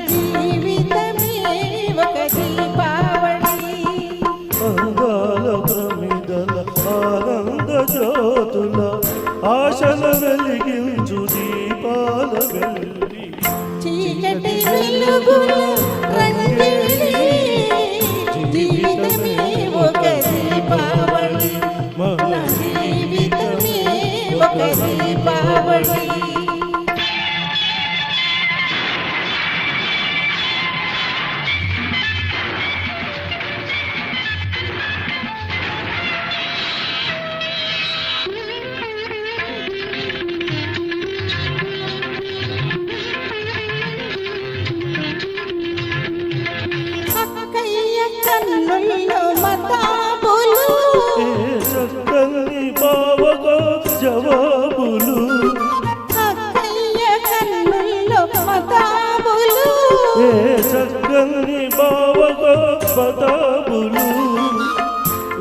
జీవితమే ఒక దీపావళి. అందాల ప్రమిదల ఆనంద జ్యోతుల ఆశల వెలిగించు దీపాల వెల్లి చీకటి వెలుగుల రంగేలి జీవితమే ఒక దీపావళి. మన జీవితమే ఒక దీపావళి. కన్నుల్లో మతాబులు చక్కని బావగా జవాబులు అక్కయ్య కన్నుల్లో మతాబులు చక్కని బావగా మతాబులు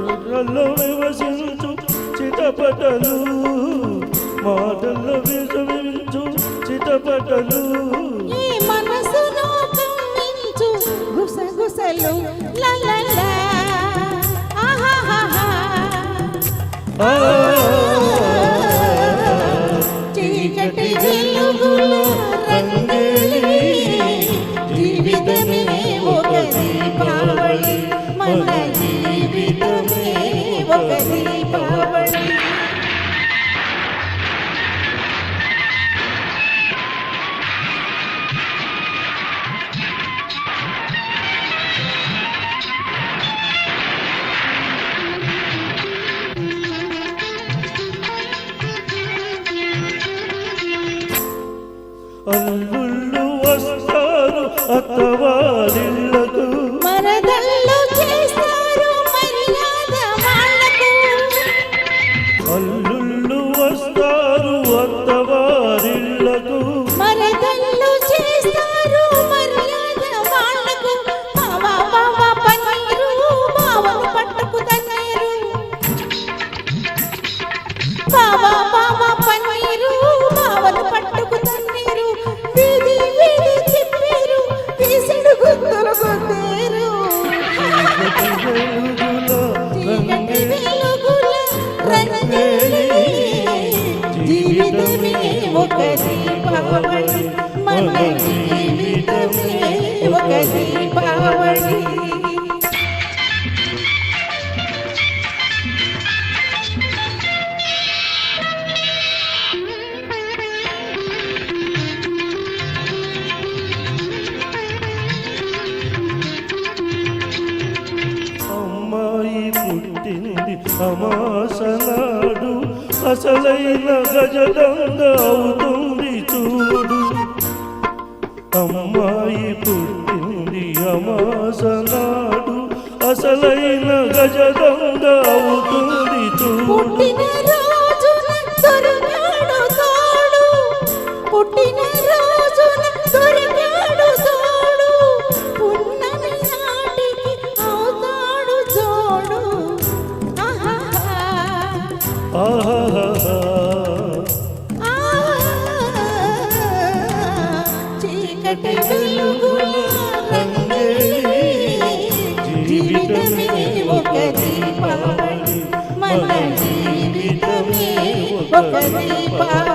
ఎర్రల్లో వివసించు చిటపటలు మాటల్లో వివసించు చిటపటలు ఈ మనసును కమ్మించు గుసగుసలు లలలా ఆహాహా. చీకటి వెలుగులో రంగేలి జీవితమే ఒక దీపావళి. మన జీవితమే ఒక దీపావళి. అల్లుళ్ళు వస్తారు అత్తవారిళ్ళకు మరదళ్ళు చేస్తారు మర్యాద వాళ్ళకు. అల్లుళ్ళు వస్తారు అత్తవారిళ్ళకు మరదళ్ళు చేస్తారు మర్యాద వాళ్ళకు. బావా బావా పన్నీరు బావను పట్టుకు తన్నీరు. బావా బావా పన్నీరు బావను పట్టుకు తన్నీరు. వీధి వీధి చెప్పారు వీసుడు గుర్తులు గుద్దేరు. చీకటి వెలుగుల రంగేలి జీవితమే ఒక దీపావళి. మన జీవితమే ఒక దీపావళి. అమ్మాయి పుట్టింది అమాసనాడు అసలైన గజదంగ అవుతుంది చూడు అమ్మాయి పుట్టింది అమాసనాడు అసలైన గజదంగ అవుతుంది చూడు పుట్టిన రోజున దొరికాడు తోడు. పుట్టిన రోజున దొరికాడు తోడు. పున్నమి నాటికి అవుతాడు జోడు. ఆహాహా. ఆహాహా చీకటి వెలుగుల రంగేలి జీవితమే ఒక దీపావళి. మన జీవితమే ఒక దీపావళి.